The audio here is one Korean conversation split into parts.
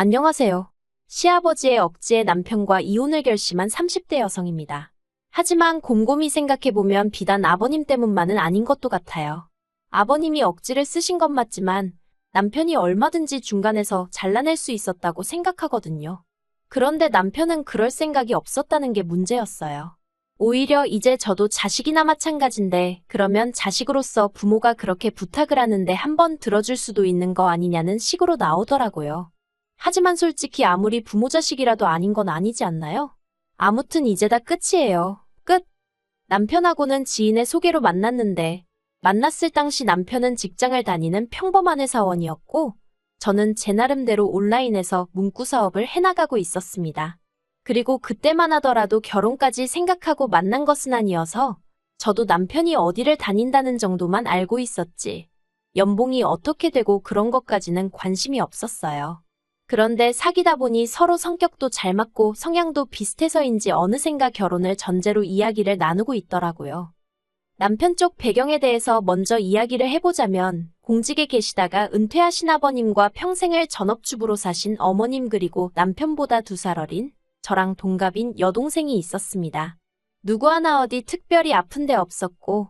안녕하세요. 시아버지의 억지에 남편과 이혼을 결심한 30대 여성입니다. 하지만 곰곰이 생각해보면 비단 아버님 때문만은 아닌 것도 같아요. 아버님이 억지를 쓰신 건 맞지만 남편이 얼마든지 중간에서 잘라낼 수 있었다고 생각하거든요. 그런데 남편은 그럴 생각이 없었다는 게 문제였어요. 오히려 이제 저도 자식이나 마찬가지인데 그러면 자식으로서 부모가 그렇게 부탁을 하는데 한번 들어줄 수도 있는 거 아니냐는 식으로 나오더라고요. 하지만 솔직히 아무리 부모 자식이라도 아닌 건 아니지 않나요? 아무튼 이제 다 끝이에요. 끝. 남편하고는 지인의 소개로 만났는데 만났을 당시 남편은 직장을 다니는 평범한 회사원이었고 저는 제 나름대로 온라인에서 문구 사업을 해나가고 있었습니다. 그리고 그때만 하더라도 결혼까지 생각하고 만난 것은 아니어서 저도 남편이 어디를 다닌다는 정도만 알고 있었지. 연봉이 어떻게 되고 그런 것까지는 관심이 없었어요. 그런데 사귀다 보니 서로 성격도 잘 맞고 성향도 비슷해서인지 어느샌가 결혼을 전제로 이야기를 나누고 있더라고요. 남편 쪽 배경에 대해서 먼저 이야기를 해보자면 공직에 계시다가 은퇴하신 아버님과 평생을 전업주부로 사신 어머님 그리고 남편보다 2살 어린 저랑 동갑인 여동생이 있었습니다. 누구 하나 어디 특별히 아픈 데 없었고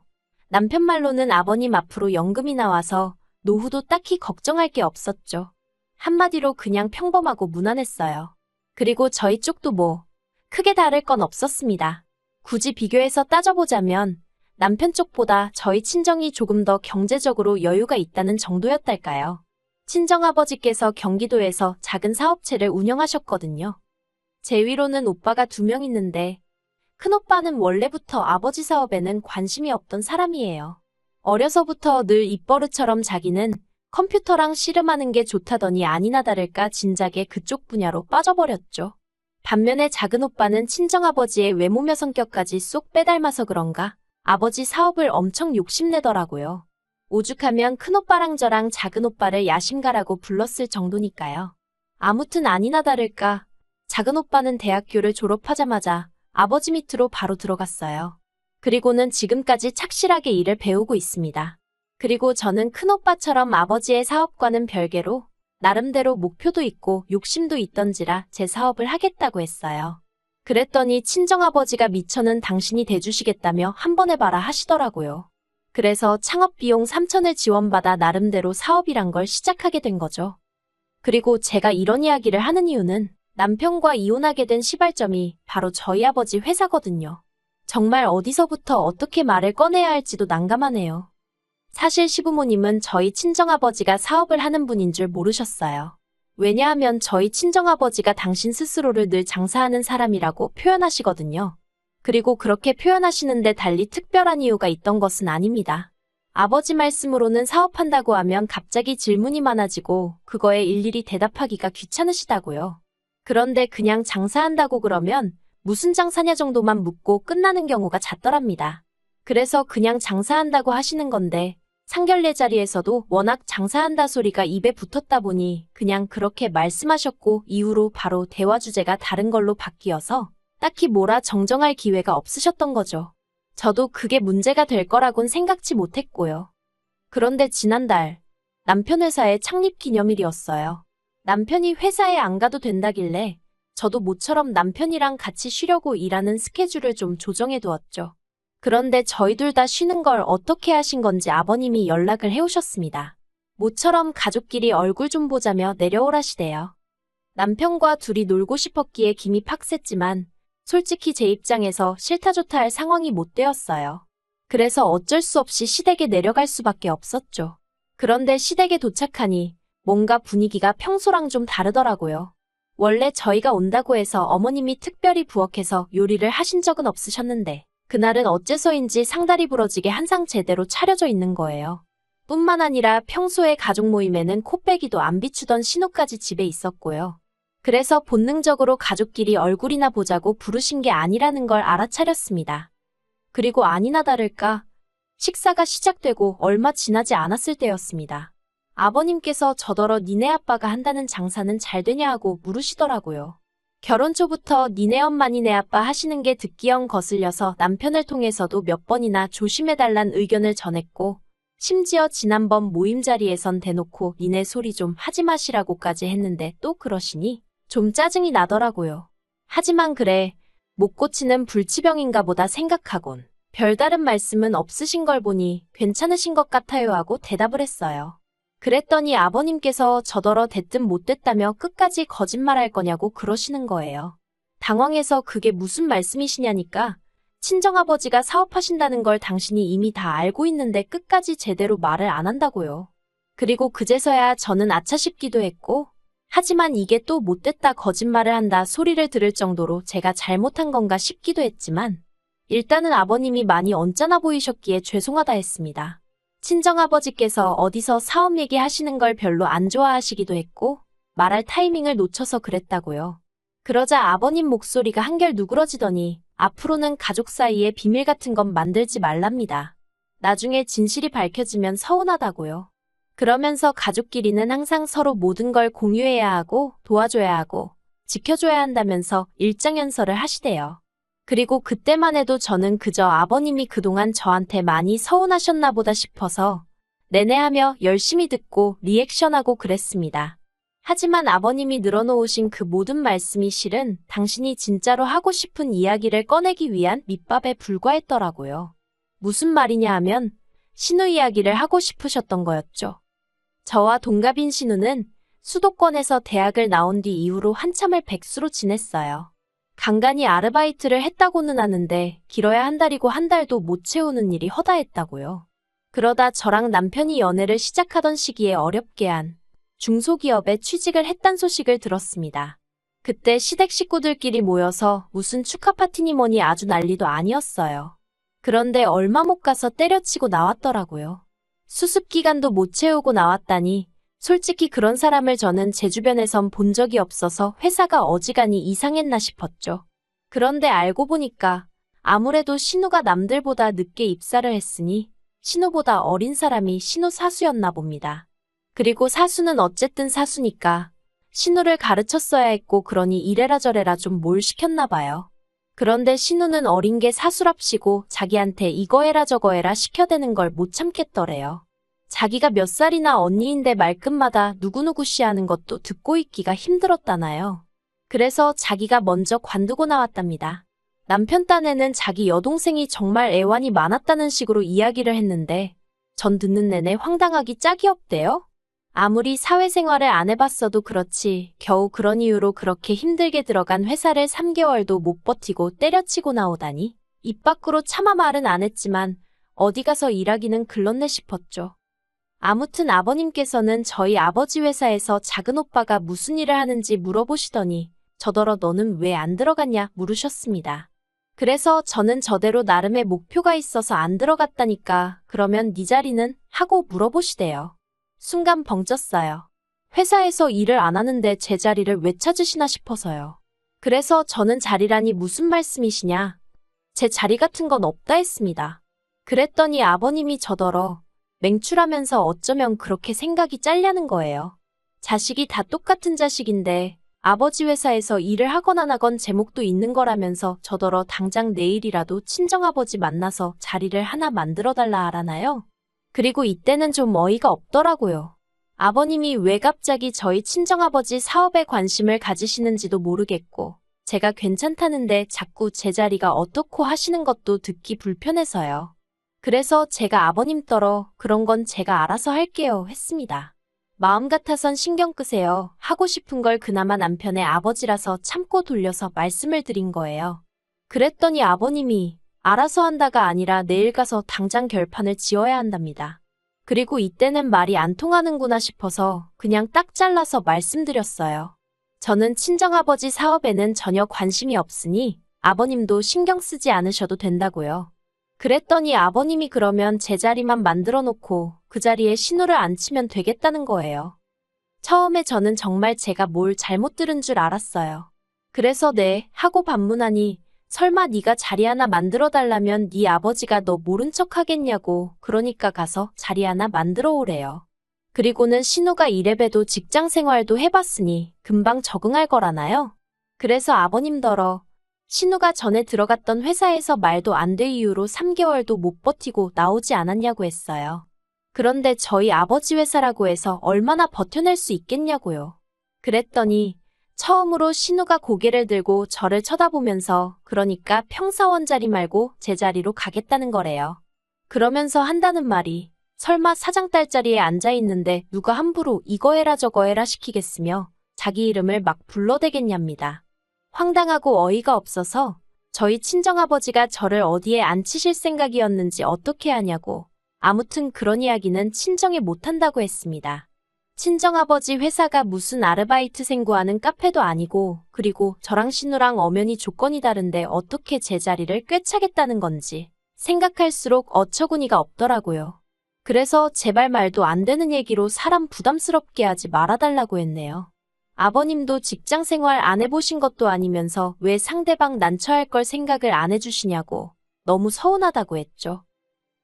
남편 말로는 아버님 앞으로 연금이 나와서 노후도 딱히 걱정할 게 없었죠. 한마디로 그냥 평범하고 무난했어요. 그리고 저희 쪽도 뭐 크게 다를 건 없었습니다. 굳이 비교해서 따져보자면 남편 쪽보다 저희 친정이 조금 더 경제적으로 여유가 있다는 정도였달까요. 친정아버지께서 경기도에서 작은 사업체를 운영하셨거든요. 제 위로는 오빠가 2명 있는데 큰오빠는 원래부터 아버지 사업에는 관심이 없던 사람이에요. 어려서부터 늘 입버릇처럼 자기는 컴퓨터랑 씨름하는 게 좋다더니 아니나 다를까 진작에 그쪽 분야로 빠져버렸죠. 반면에 작은 오빠는 친정아버지의 외모며 성격까지 쏙 빼닮아서 그런가 아버지 사업을 엄청 욕심내더라고요. 오죽하면 큰오빠랑 저랑 작은 오빠를 야심가라고 불렀을 정도니까요. 아무튼 아니나 다를까 작은 오빠는 대학교를 졸업하자마자 아버지 밑으로 바로 들어갔어요. 그리고는 지금까지 착실하게 일을 배우고 있습니다. 그리고 저는 큰오빠처럼 아버지의 사업과는 별개로 나름대로 목표도 있고 욕심도 있던지라 제 사업을 하겠다고 했어요. 그랬더니 친정아버지가 미처는 당신이 대주시겠다며 한번 해봐라 하시더라고요. 그래서 창업비용 3천을 지원받아 나름대로 사업이란 걸 시작하게 된 거죠. 그리고 제가 이런 이야기를 하는 이유는 남편과 이혼하게 된 시발점이 바로 저희 아버지 회사거든요. 정말 어디서부터 어떻게 말을 꺼내야 할지도 난감하네요. 사실 시부모님은 저희 친정아버지가 사업을 하는 분인 줄 모르셨어요. 왜냐하면 저희 친정아버지가 당신 스스로를 늘 장사하는 사람이라고 표현하시거든요. 그리고 그렇게 표현하시는데 달리 특별한 이유가 있던 것은 아닙니다. 아버지 말씀으로는 사업한다고 하면 갑자기 질문이 많아지고 그거에 일일이 대답하기가 귀찮으시다고요. 그런데 그냥 장사한다고 그러면 무슨 장사냐 정도만 묻고 끝나는 경우가 잦더랍니다. 그래서 그냥 장사한다고 하시는 건데 상견례 자리에서도 워낙 장사한다 소리가 입에 붙었다 보니 그냥 그렇게 말씀하셨고 이후로 바로 대화 주제가 다른 걸로 바뀌어서 딱히 뭐라 정정할 기회가 없으셨던 거죠. 저도 그게 문제가 될 거라곤 생각지 못했고요. 그런데 지난달 남편 회사의 창립 기념일이었어요. 남편이 회사에 안 가도 된다길래 저도 모처럼 남편이랑 같이 쉬려고 일하는 스케줄을 좀 조정해 두었죠. 그런데 저희 둘 다 쉬는 걸 어떻게 하신 건지 아버님이 연락을 해오셨습니다. 모처럼 가족끼리 얼굴 좀 보자며 내려오라시대요. 남편과 둘이 놀고 싶었기에 김이 팍셌지만 솔직히 제 입장에서 싫다 좋다 할 상황이 못 되었어요. 그래서 어쩔 수 없이 시댁에 내려갈 수밖에 없었죠. 그런데 시댁에 도착하니 뭔가 분위기가 평소랑 좀 다르더라고요. 원래 저희가 온다고 해서 어머님이 특별히 부엌에서 요리를 하신 적은 없으셨는데 그날은 어째서인지 상다리 부러지게 한 상 제대로 차려져 있는 거예요. 뿐만 아니라 평소에 가족 모임에는 코빼기도 안 비추던 신호까지 집에 있었고요. 그래서 본능적으로 가족끼리 얼굴이나 보자고 부르신 게 아니라는 걸 알아차렸습니다. 그리고 아니나 다를까 식사가 시작되고 얼마 지나지 않았을 때였습니다. 아버님께서 저더러 니네 아빠가 한다는 장사는 잘 되냐 하고 물으시더라고요. 결혼 초부터 니네 엄마 니네 아빠 하시는 게 듣기영 거슬려서 남편을 통해서도 몇 번이나 조심해달란 의견을 전했고 심지어 지난번 모임 자리에선 대놓고 니네 소리 좀 하지 마시라고까지 했는데 또 그러시니 좀 짜증이 나더라고요. 하지만 그래, 못 고치는 불치병인가 보다 생각하곤 별다른 말씀은 없으신 걸 보니 괜찮으신 것 같아요 하고 대답을 했어요. 그랬더니 아버님께서 저더러 됐든 못됐다며 끝까지 거짓말할 거냐고 그러시는 거예요. 당황해서 그게 무슨 말씀이시냐니까 친정아버지가 사업하신다는 걸 당신이 이미 다 알고 있는데 끝까지 제대로 말을 안 한다고요. 그리고 그제서야 저는 아차 싶기도 했고 하지만 이게 또 못됐다 거짓말을 한다 소리를 들을 정도로 제가 잘못한 건가 싶기도 했지만 일단은 아버님이 많이 언짢아 보이셨기에 죄송하다 했습니다. 친정아버지께서 어디서 사업 얘기하시는 걸 별로 안 좋아하시기도 했고 말할 타이밍을 놓쳐서 그랬다고요. 그러자 아버님 목소리가 한결 누그러지더니 앞으로는 가족 사이에 비밀 같은 건 만들지 말랍니다. 나중에 진실이 밝혀지면 서운하다고요. 그러면서 가족끼리는 항상 서로 모든 걸 공유해야 하고 도와줘야 하고 지켜줘야 한다면서 일장연설을 하시대요. 그리고 그때만 해도 저는 그저 아버님이 그동안 저한테 많이 서운하셨나 보다 싶어서 내내 하며 열심히 듣고 리액션하고 그랬습니다. 하지만 아버님이 늘어놓으신 그 모든 말씀이 실은 당신이 진짜로 하고 싶은 이야기를 꺼내기 위한 밑밥에 불과했더라고요. 무슨 말이냐 하면 신우 이야기를 하고 싶으셨던 거였죠. 저와 동갑인 신우는 수도권에서 대학을 나온 뒤 이후로 한참을 백수로 지냈어요. 간간히 아르바이트를 했다고는 하는데 길어야 한 달이고 한 달도 못 채우는 일이 허다했다고요. 그러다 저랑 남편이 연애를 시작하던 시기에 어렵게 한 중소기업에 취직을 했단 소식을 들었습니다. 그때 시댁 식구들끼리 모여서 무슨 축하 파티니 뭐니 아주 난리도 아니었어요. 그런데 얼마 못 가서 때려치고 나왔더라고요. 수습기간도 못 채우고 나왔다니 솔직히 그런 사람을 저는 제 주변에선 본 적이 없어서 회사가 어지간히 이상했나 싶었죠. 그런데 알고 보니까 아무래도 신우가 남들보다 늦게 입사를 했으니 신우보다 어린 사람이 신우 사수였나 봅니다. 그리고 사수는 어쨌든 사수니까 신우를 가르쳤어야 했고 그러니 이래라 저래라 좀 뭘 시켰나 봐요. 그런데 신우는 어린 게 사수랍시고 자기한테 이거 해라 저거 해라 시켜대는 걸 못 참겠더래요. 자기가 몇 살이나 언니인데 말끝마다 누구누구 씨 하는 것도 듣고 있기가 힘들었다나요. 그래서 자기가 먼저 관두고 나왔답니다. 남편 딴에는 자기 여동생이 정말 애완이 많았다는 식으로 이야기를 했는데 전 듣는 내내 황당하기 짝이 없대요. 아무리 사회생활을 안 해봤어도 그렇지 겨우 그런 이유로 그렇게 힘들게 들어간 회사를 3개월도 못 버티고 때려치고 나오다니 입 밖으로 차마 말은 안 했지만 어디 가서 일하기는 글렀네 싶었죠. 아무튼 아버님께서는 저희 아버지 회사에서 작은 오빠가 무슨 일을 하는지 물어보시더니 저더러 너는 왜 안 들어갔냐 물으셨습니다. 그래서 저는 저대로 나름의 목표가 있어서 안 들어갔다니까 그러면 네 자리는? 하고 물어보시대요. 순간 벙쪘어요. 회사에서 일을 안 하는데 제 자리를 왜 찾으시나 싶어서요. 그래서 저는 자리라니 무슨 말씀이시냐. 제 자리 같은 건 없다 했습니다. 그랬더니 아버님이 저더러 맹출하면서 어쩌면 그렇게 생각이 짤려는 거예요. 자식이 다 똑같은 자식인데 아버지 회사에서 일을 하건 안 하건 제목도 있는 거라면서 저더러 당장 내일이라도 친정아버지 만나서 자리를 하나 만들어달라 하라나요? 그리고 이때는 좀 어이가 없더라고요. 아버님이 왜 갑자기 저희 친정아버지 사업에 관심을 가지시는지도 모르겠고 제가 괜찮다는데 자꾸 제 자리가 어떻고 하시는 것도 듣기 불편해서요. 그래서 제가 아버님 떨어 그런 건 제가 알아서 할게요 했습니다. 마음 같아선 신경 끄세요. 하고 싶은 걸 그나마 남편의 아버지라서 참고 돌려서 말씀을 드린 거예요. 그랬더니 아버님이 알아서 한다가 아니라 내일 가서 당장 결판을 지어야 한답니다. 그리고 이때는 말이 안 통하는구나 싶어서 그냥 딱 잘라서 말씀드렸어요. 저는 친정아버지 사업에는 전혀 관심이 없으니 아버님도 신경 쓰지 않으셔도 된다고요. 그랬더니 아버님이 그러면 제 자리만 만들어 놓고 그 자리에 신우를 앉히면 되겠다는 거예요. 처음에 저는 정말 제가 뭘 잘못 들은 줄 알았어요. 그래서 네 하고 반문하니 설마 네가 자리 하나 만들어 달라면 네 아버지가 너 모른 척 하겠냐고 그러니까 가서 자리 하나 만들어 오래요. 그리고는 신우가 이래봬도 직장 생활도 해봤으니 금방 적응할 거라나요? 그래서 아버님더러 신우가 전에 들어갔던 회사에서 말도 안 될 이유로 3개월도 못 버티고 나오지 않았냐고 했어요. 그런데 저희 아버지 회사라고 해서 얼마나 버텨낼 수 있겠냐고요. 그랬더니 처음으로 신우가 고개를 들고 저를 쳐다보면서 그러니까 평사원 자리 말고 제 자리로 가겠다는 거래요. 그러면서 한다는 말이 설마 사장 딸 자리에 앉아 있는데 누가 함부로 이거 해라 저거 해라 시키겠으며 자기 이름을 막 불러대겠냐입니다. 황당하고 어이가 없어서 저희 친정아버지가 저를 어디에 앉히실 생각이었는지 어떻게 하냐고 아무튼 그런 이야기는 친정에 못한다고 했습니다. 친정아버지 회사가 무슨 아르바이트생 구하는 카페도 아니고 그리고 저랑 신우랑 엄연히 조건이 다른데 어떻게 제 자리를 꿰차겠다는 건지 생각할수록 어처구니가 없더라고요. 그래서 제발 말도 안 되는 얘기로 사람 부담스럽게 하지 말아달라고 했네요. 아버님도 직장 생활 안 해보신 것도 아니면서 왜 상대방 난처할 걸 생각을 안 해주시냐고 너무 서운하다고 했죠.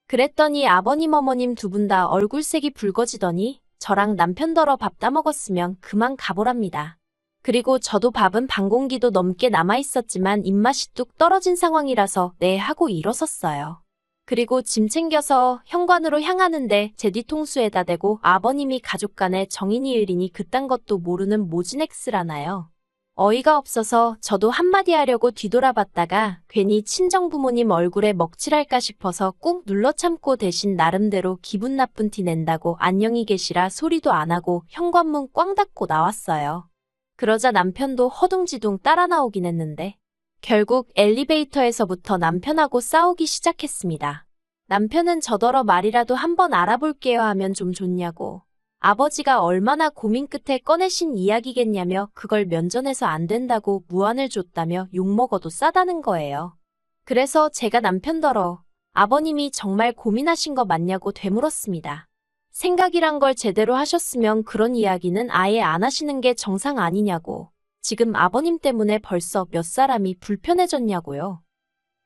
그랬더니 아버님 어머님 두 분 다 얼굴색이 붉어지더니 저랑 남편더러 밥 다 먹었으면 그만 가보랍니다. 그리고 저도 밥은 반 공기도 넘게 남아있었지만 입맛이 뚝 떨어진 상황이라서 네 하고 일어섰어요. 그리고 짐 챙겨서 현관으로 향하는데 제 뒤통수에다 대고 아버님이 가족 간의 정인이 을이니 그딴 것도 모르는 모진엑스라나요. 어이가 없어서 저도 한마디 하려고 뒤돌아봤다가 괜히 친정부모님 얼굴에 먹칠할까 싶어서 꾹 눌러 참고 대신 나름대로 기분 나쁜 티 낸다고 안녕히 계시라 소리도 안 하고 현관문 꽝 닫고 나왔어요. 그러자 남편도 허둥지둥 따라 나오긴 했는데 결국 엘리베이터에서부터 남편하고 싸우기 시작했습니다. 남편은 저더러 말이라도 한번 알아볼게요 하면 좀 좋냐고. 아버지가 얼마나 고민 끝에 꺼내신 이야기겠냐며 그걸 면전에서 안 된다고 무안을 줬다며 욕먹어도 싸다는 거예요. 그래서 제가 남편더러 아버님이 정말 고민하신 거 맞냐고 되물었습니다. 생각이란 걸 제대로 하셨으면 그런 이야기는 아예 안 하시는 게 정상 아니냐고. 지금 아버님 때문에 벌써 몇 사람이 불편해졌냐고요.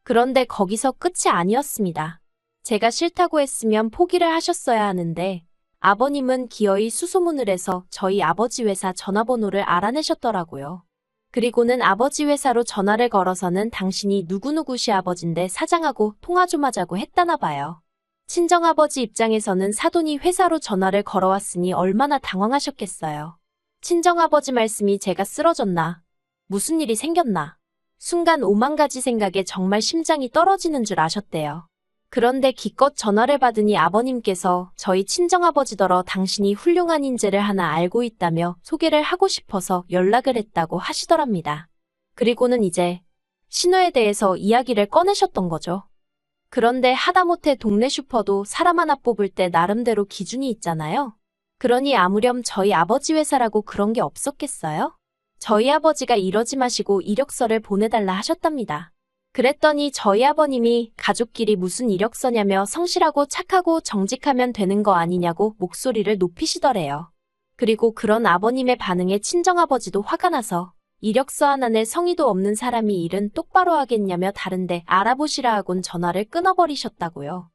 그런데 거기서 끝이 아니었습니다. 제가 싫다고 했으면 포기를 하셨어야 하는데 아버님은 기어이 수소문을 해서 저희 아버지 회사 전화번호를 알아내셨더라고요. 그리고는 아버지 회사로 전화를 걸어서는 당신이 누구누구 시아버지인데 사장하고 통화 좀 하자고 했다나 봐요. 친정아버지 입장에서는 사돈이 회사로 전화를 걸어왔으니 얼마나 당황하셨겠어요. 친정아버지 말씀이 제가 쓰러졌나? 무슨 일이 생겼나? 순간 오만 가지 생각에 정말 심장이 떨어지는 줄 아셨대요. 그런데 기껏 전화를 받으니 아버님께서 저희 친정아버지더러 당신이 훌륭한 인재를 하나 알고 있다며 소개를 하고 싶어서 연락을 했다고 하시더랍니다. 그리고는 이제 신우에 대해서 이야기를 꺼내셨던 거죠. 그런데 하다못해 동네 슈퍼도 사람 하나 뽑을 때 나름대로 기준이 있잖아요. 그러니 아무렴 저희 아버지 회사라고 그런 게 없었겠어요? 저희 아버지가 이러지 마시고 이력서를 보내달라 하셨답니다. 그랬더니 저희 아버님이 가족끼리 무슨 이력서냐며 성실하고 착하고 정직하면 되는 거 아니냐고 목소리를 높이시더래요. 그리고 그런 아버님의 반응에 친정아버지도 화가 나서 이력서 하나에 성의도 없는 사람이 일은 똑바로 하겠냐며 다른데 알아보시라 하곤 전화를 끊어버리셨다고요.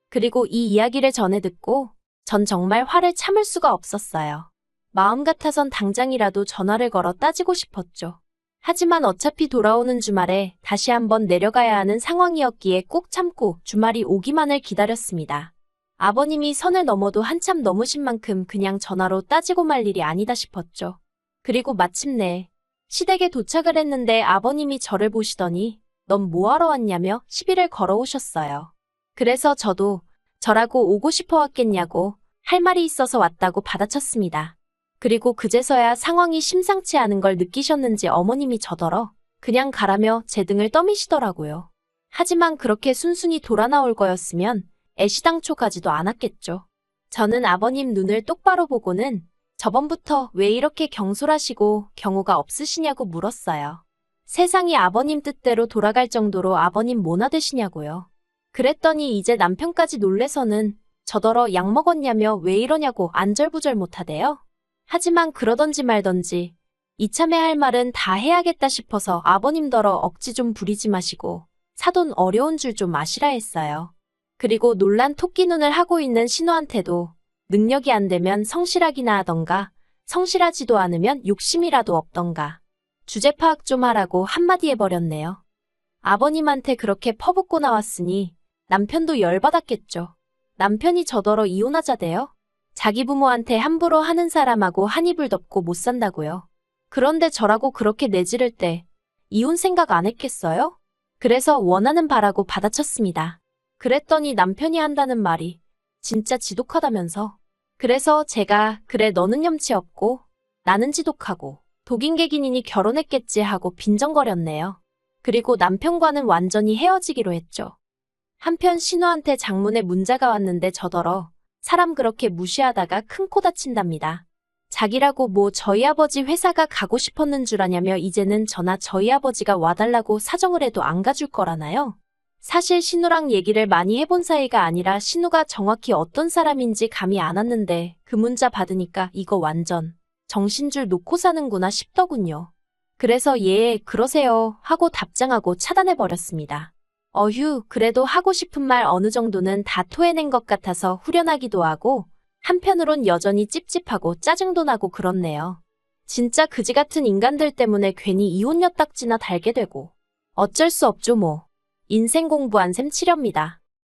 그리고 이 이야기를 전해 듣고 전 정말 화를 참을 수가 없었어요. 마음 같아선 당장이라도 전화를 걸어 따지고 싶었죠. 하지만 어차피 돌아오는 주말에 다시 한번 내려가야 하는 상황이었기에 꾹 참고 주말이 오기만을 기다렸습니다. 아버님이 선을 넘어도 한참 넘으신 만큼 그냥 전화로 따지고 말 일이 아니다 싶었죠. 그리고 마침내 시댁에 도착을 했는데 아버님이 저를 보시더니 넌 뭐하러 왔냐며 시비를 걸어오셨어요. 그래서 저도 저라고 오고 싶어 왔겠냐고 할 말이 있어서 왔다고 받아쳤습니다. 그리고 그제서야 상황이 심상치 않은 걸 느끼셨는지 어머님이 저더러 그냥 가라며 제 등을 떠미시더라고요. 하지만 그렇게 순순히 돌아 나올 거였으면 애시당초 가지도 않았겠죠. 저는 아버님 눈을 똑바로 보고는 저번부터 왜 이렇게 경솔하시고 경우가 없으시냐고 물었어요. 세상이 아버님 뜻대로 돌아갈 정도로 아버님 뭐나 되시냐고요. 그랬더니 이제 남편까지 놀래서는 저더러 약 먹었냐며 왜 이러냐고 안절부절 못하대요. 하지만 그러던지 말던지 이참에 할 말은 다 해야겠다 싶어서 아버님더러 억지 좀 부리지 마시고 사돈 어려운 줄 좀 아시라 했어요. 그리고 놀란 토끼 눈을 하고 있는 신우한테도 능력이 안 되면 성실하기나 하던가 성실하지도 않으면 욕심이라도 없던가 주제 파악 좀 하라고 한마디 해버렸네요. 아버님한테 그렇게 퍼붓고 나왔으니 남편도 열받았겠죠. 남편이 저더러 이혼하자대요. 자기 부모한테 함부로 하는 사람하고 한 이불 덮고 못 산다고요. 그런데 저라고 그렇게 내지를 때 이혼 생각 안 했겠어요? 그래서 원하는 바라고 받아쳤습니다. 그랬더니 남편이 한다는 말이 진짜 지독하다면서. 그래서 제가 그래 너는 염치 없고 나는 지독하고 독인객인이니 결혼했겠지 하고 빈정거렸네요. 그리고 남편과는 완전히 헤어지기로 했죠. 한편 신우한테 장문의 문자가 왔는데 저더러 사람 그렇게 무시하다가 큰 코 다친답니다. 자기라고 뭐 저희 아버지 회사가 가고 싶었는 줄 아냐며 이제는 저나 저희 아버지가 와달라고 사정을 해도 안 가줄 거라나요? 사실 신우랑 얘기를 많이 해본 사이가 아니라 신우가 정확히 어떤 사람인지 감이 안 왔는데 그 문자 받으니까 이거 완전 정신줄 놓고 사는구나 싶더군요. 그래서 예, 그러세요 하고 답장하고 차단해버렸습니다. 어휴, 그래도 하고 싶은 말 어느 정도는 다 토해낸 것 같아서 후련하기도 하고 한편으론 여전히 찝찝하고 짜증도 나고 그렇네요. 진짜 그지 같은 인간들 때문에 괜히 이혼녀 딱지나 달게 되고 어쩔 수 없죠 뭐. 인생 공부한 셈 치렵니다.